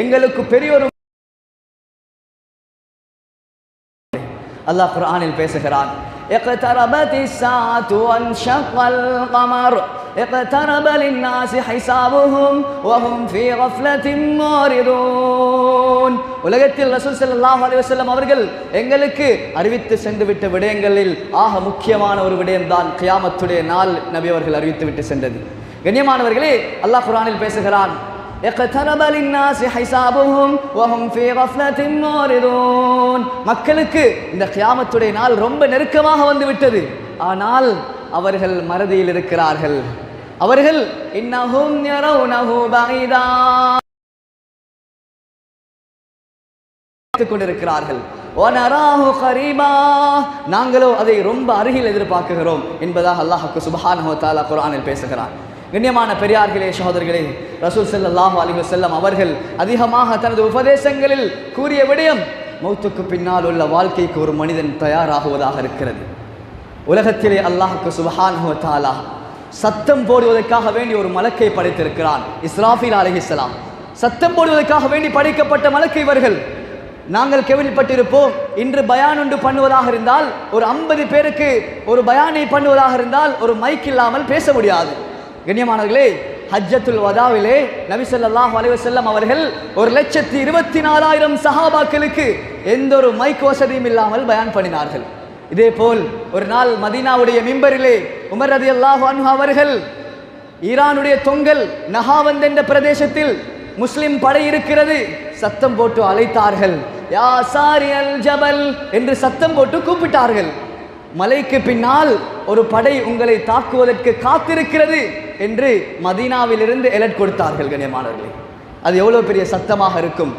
எங்களுக்கு பெரியோர் அல்லாஹ் குர்ஆனில் பேசுகிறான் இக்தரபத்திஸ் ஸாஅத்து வன்ஷக்கல் கமர் இக்தரப லின்னாஸி ஹிசாபுஹும் வஹும் ஃபீ கஃப்லத்தின் மாரிதூன். உலகத்தில் ரசூல் ஸல்லல்லாஹு அலைஹி வஸல்லம் அவர்கள் எங்களுக்கு அறிவித்து சென்று விட்ட விடயங்களில் ஆக முக்கியமான ஒரு விடயம்தான் கியாமத்துடைய நாள் நபி அவர்கள் அறிவித்து விட்டு சென்றது. கண்ணியமானவர்களே, அல்லாஹ் குர்ஆனில் பேசுகிறான் اقترب للناس حسابهم وهم في غفلة معرضون. மக்களுக்கு இந்த கியாமத்துடைய நாள் ரொம்ப நெருக்கமாக வந்து விட்டது, ஆனால் அவர்கள் மறதியில் இருக்கிறார்கள். அவர்கள் இன்னஹும் யரவுனஹு பஈதா கொண்டிருக்கிறார்கள். வனராஹு கரீபா, நாங்களோ அதை ரொம்ப அருகில் எதிர்பார்க்கிறோம் என்பதாக அல்லாஹ் சுப்ஹானஹு வ தஆலா குர்ஆனில் பேசுகிறான். கண்ணியமான பெரியார்களே, சகோதரர்களே, ரசூல் ஸல்லல்லாஹு அலைஹி வஸல்லம் அவர்கள் அதிகமாக தனது உபதேசங்களில் கூறிய விடயம் மௌத்துக்கு பின்னால் உள்ள வாழ்க்கைக்கு ஒரு மனிதன் தயாராகுவதாக இருக்கிறது. உலகத்திலே அல்லாஹ் சுப்ஹானஹு வ தஆலா சத்தம் போடுவதற்காக வேண்டி ஒரு மலக்கை படைத்திருக்கிறான், இஸ்ராஃபீல் அலைஹிஸ்ஸலாம். சத்தம் போடுவதற்காக வேண்டி படைக்கப்பட்ட மலக்கு இவர்கள். நாங்கள் கேள்விப்பட்டிருப்போம், இன்று பயான் ஒன்று பண்ணுவதாக இருந்தால் ஒரு 50 பேருக்கு ஒரு பயானை பண்ணுவதாக இருந்தால் ஒரு மைக் இல்லாமல் பேச முடியாது. கண்ணியமானவர்களே, ஹஜ்ஜத்துல் வதாவிலே நபி ஸல்லல்லாஹு அலைஹி வஸல்லம் அவர்கள் 1,24,000 சஹாபாக்களுக்கு எந்த ஒரு மைக் வசதியும் இல்லாமல் பயான் பண்ணினார்கள். இதே போல் ஒரு நாள் மதீனாவுடைய மிம்பரிலே உமர் ரலியல்லாஹு அன்ஹு அவர்கள் ஈரானுடைய தொங்கல் நஹாவந்த் என்ற பிரதேசத்தில் முஸ்லிம் படை இருக்கிறது, சத்தம் போட்டு அழைத்தார்கள். யா சாரியல் ஜபல் என்று சத்தம் போட்டு கூப்பிட்டார்கள். மலைக்கு பின்னால் ஒரு படை உங்களை தாக்குவதற்கு காத்திருக்கிறது என்று மதீனாவிலிருந்து அலர்ட் கொடுத்தார்கள். கண்ணியமானவர்களே, அது எவ்வளவு பெரிய சத்தமாக இருக்கும்.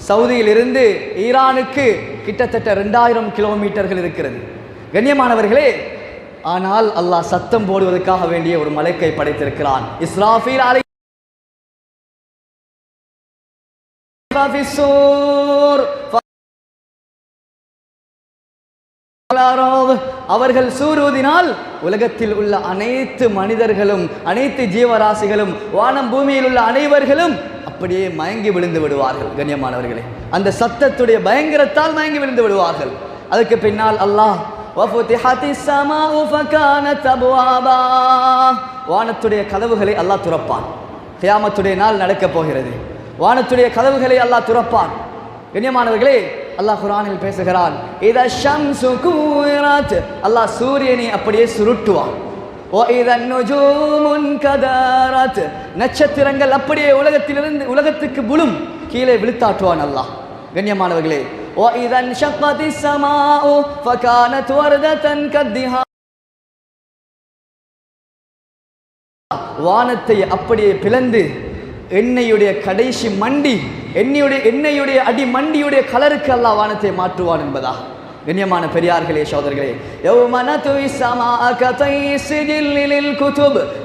சவுதியிலிருந்து ஈரானுக்கு கிட்டத்தட்ட 2000 கிலோமீட்டர்கள் இருக்கிறது. கண்ணியமானவர்களே, ஆனால் அல்லாஹ் சத்தம் போடுவதற்காக வேண்டிய ஒரு மலைக்கை படைத்திருக்கிறான். இஸ்ராஃபீல் அலைஹி அவர்கள் சூரூதினால் உலகத்தில் உள்ள அனைத்து மனிதர்களும் அனைத்து ஜீவராசிகளும் வானம் பூமியில் உள்ள அனைவர்களும் அப்படியே மயங்கி விழுந்து விடுவார்கள். கண்ணியமானவர்களே, அந்த சத்தத்துடைய பயங்கரத்தால் மயங்கி விழுந்து விடுவார்கள். அதுக்கு பின்னால் அல்லாஹ் வானத்துடைய கதவுகளை அல்லாஹ் துறப்பான். கியாமத்துடைய நாள் நடக்கப் போகிறது. வானத்துடைய கதவுகளை அல்லாஹ் துறப்பான். கண்ணியமானவர்களே, அல்லாஹ் குர்ஆனில் பேசுகிறான், இதா ஷம்சு குவிரத், அல்லாஹ் சூரியனை அப்படியே சுருட்டுவான். வ இதா நுஜூமுன் கதரத், நட்சத்திரங்கள் அப்படியே உலகத்துக்கு விழும், கீழே விழுத்தாட்டுவான் அல்லாஹ். கண்ணியமானவர்களே, வ இதா ஷக்கத்திஸ் ஸமாஉ ஃபகானத் வர்ததன் கத்திஹா, வானத்தை அப்படியே பிளந்து எண்ணெயுடைய கடைசி மண்டி எண்ணெயுடைய அடி மண்டியுடைய கலருக்கு அல்லாஹ் வானத்தை மாற்றுவான் என்பதா. கண்ணியமான பெரியார்களே, சகோதரர்களே,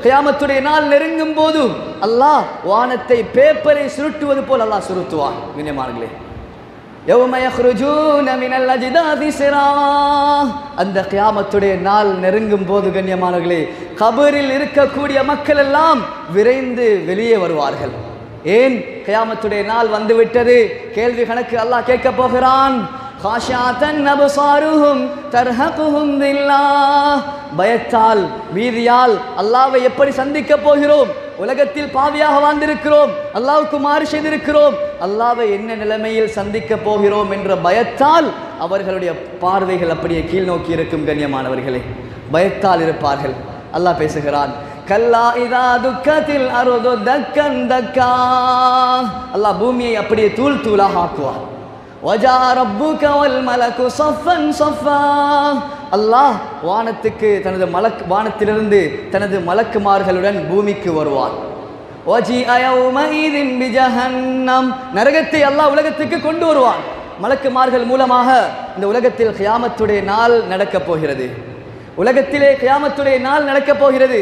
கியாமத்துடைய நாள் நெருங்கும் போது அல்லாஹ் வானத்தை பேப்பரை சுருட்டுவது போல் அல்லாஹ் சுருட்டுவான். கண்ணியமானங்களே, அந்த கியாமத்துடைய நாள் நெருங்கும் போது கண்ணியமானவர்களே, கபரில் இருக்கக்கூடிய மக்கள் எல்லாம் விரைந்து வெளியே வருவார்கள். ஏன்? கியாமத்துடைய நாள் வந்துவிட்டது. கேள்வி கணக்கு அல்லாஹ் கேட்க போகிறான். பயத்தால் பீதியால் அல்லாஹ்வை எப்படி சந்திக்க போகிறோம்? உலகத்தில் பாவியாக வாழ்ந்திருக்கிறோம், அல்லாஹ்வுக்கு மாறு செய்திருக்கிறோம், அல்லாஹ்வை என்ன நிலைமையில் சந்திக்க போகிறோம் என்ற பயத்தால் அவர்களுடைய பார்வைகள் அப்படியே கீழ் நோக்கி இருக்கும். கண்ணியமானவர்களே, பயத்தால் இருப்பார்கள். அல்லாஹ் பேசுகிறான், கல்லா இதா துக்கத்தில் அருது தக்கன் தக்கா, அல்லாஹ் பூமியை அப்படியே தூள் தூளாக ஆக்குவான். வஜா ரப்புக வல் மலகு ஸஃபன் ஸஃபா, அல்லாஹ் வானத்திலிருந்து தனது மலக்குமார்களுடன் பூமிக்கு வருவான். வஜிஅ யௌமஇதின் பிஜஹன்னம், நரகத்தை அல்லாஹ் உலகத்துக்கு கொண்டு வருவான். மலக்குமார்கள் மூலமாக இந்த உலகத்தில் கியாமத்துடைய நாள் நடக்கப் போகிறது. உலகத்திலே கியாமத்துடைய நாள் நடக்கப் போகிறது.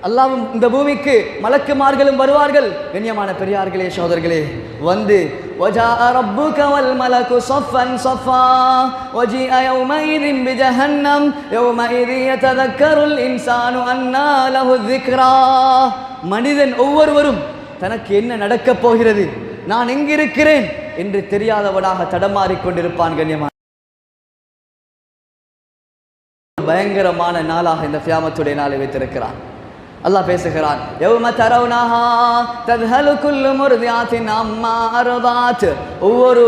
அல்லாஹ்வும் இந்த பூமிக்கு மலக்குமார்களும் வருவார்கள். கண்ணியமான பெரியார்களே, சகோதரர்களே, வந்து வஜாஅ ரப்புக வல் மலகு ஸஃபன் ஸஃபா வஜிஅ யௌமஇதின் பிஜஹன்னம் யௌமஇதி யததக்கருல் இன்சானு அன்னா லஹு ذிக்ரா, மனிதன் ஒவ்வொருவரும் தனக்கு என்ன நடக்கப் போகிறது, நான் எங்கிருக்கிறேன் என்று தெரியாதவனாக தடமாறிக் கொண்டிருப்பான். கண்ணியமான பயங்கரமான நாளாக இந்த கியாமத்துடைய நாளை வைத்திருக்கிறான். அல்லாஹ் பேசுகிறான், யௌம தரவுனஹா தத்ஹலு குல்லு முர்தியாத்தின் அம்மா அர்தாத். ஒவ்வொரு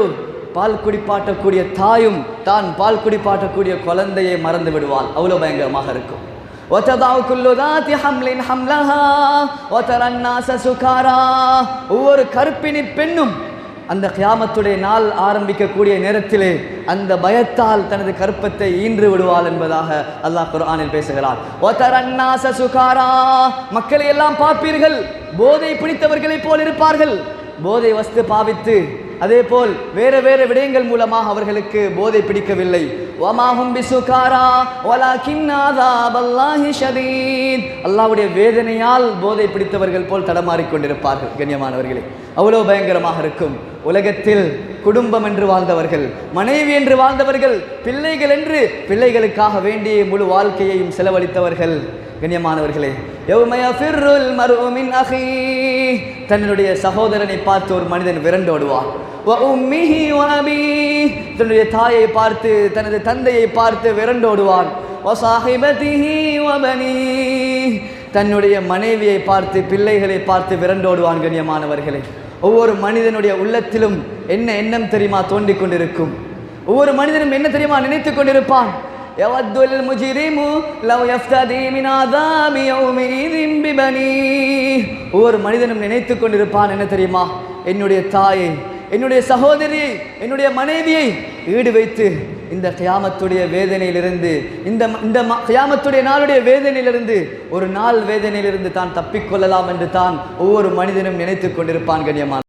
பால் குடிப்பாட்டக்கூடிய தாயும் தான் பால் குடிப்பாட்டக்கூடிய குழந்தையை மறந்து விடுவாள். அவ்வளவு பயங்கரமாக இருக்கும். وَتَضَعُ كُلُّ ذَاتِ حَمْلٍ حَمْلَهَا وَتَرَى النَّاسَ سُكَارَى. ஒவ்வொரு கர்ப்பிணி பெண்ணும் அந்த கியாமத்துடைய நாள் ஆரம்பிக்கக்கூடிய நேரத்திலே அந்த பயத்தால் தனது கற்பத்தை ஈன்று விடுவாள் என்பதாக அல்லாஹ் குர்ஆனில் பேசுகிறான். وَتَرَى النَّاسَ سُكَارَى. மக்களை எல்லாம் பார்ப்பீர்கள், போதை பிடித்தவர்களைப் போல் இருப்பார்கள். போதை வஸ்து பாவித்து அதே போல் வேறு வேறு விடயங்கள் மூலமாக அவர்களுக்கு போதை பிடிக்கவில்லை. வமாஹும் பிசுகாரா வலாகின் அஸாபல்லாஹி ஷதீத். அல்லாஹ்வுடைய வேதனையால் போதை பிடித்தவர்கள் போல் தடமாறிக்கொண்டிருப்பார்கள். கண்ணியமானவர்களே, அவ்வளவு பயங்கரமாக இருக்கும். உலகத்தில் குடும்பம் என்று வாழ்ந்தவர்கள், மனைவி என்று வாழ்ந்தவர்கள், பிள்ளைகள் என்று பிள்ளைகளுக்காக வேண்டிய முழு வாழ்க்கையையும் செலவழித்தவர்கள். கண்ணியமானவர்களே, யௌம யஃபிர்ருல் மர்உ மின் அஹீ. தன்னுடைய சகோதரனை பார்த்து ஒரு மனிதன் விரண்டோடுவான். வ உம்மிஹி வ அபீஹ். தன்னுடைய தாயை பார்த்து தனது தந்தையை பார்த்து விரண்டோடுவான். வ ஸாஹிபதிஹி வ பனீஹ். தன்னுடைய மனைவியை பார்த்து பிள்ளைகளை பார்த்து விரண்டோடுவான். கண்ணியமானவர்களே, ஒவ்வொரு மனிதனுடைய உள்ளத்திலும் என்ன எண்ணம் தெரியுமா தோண்டிக் கொண்டிருக்கும்? ஒவ்வொரு மனிதனும் என்ன தெரியுமா நினைத்துக் கொண்டிருப்பான்? யவத்துல் முஜ்ரிமு லவ் யஃப்ததி மின் அஸாபி யௌமிஇதின் பிபனீஹ். ஒவ்வொரு மனிதனும் நினைத்துக் கொண்டிருப்பான் என்ன தெரியுமா? என்னுடைய தாயை, என்னுடைய சகோதரியை, என்னுடைய மனைவியை ஈடு வைத்து இந்த கியாமத்துடைய வேதனையிலிருந்து, இந்த கியாமத்துடைய நாளுடைய வேதனையிலிருந்து, ஒரு நாள் வேதனையிலிருந்து தான் தப்பிக்கொள்ளலாம் என்று தான் ஒவ்வொரு மனிதனும் நினைத்துக் கொண்டிருப்பான். கண்ணியமான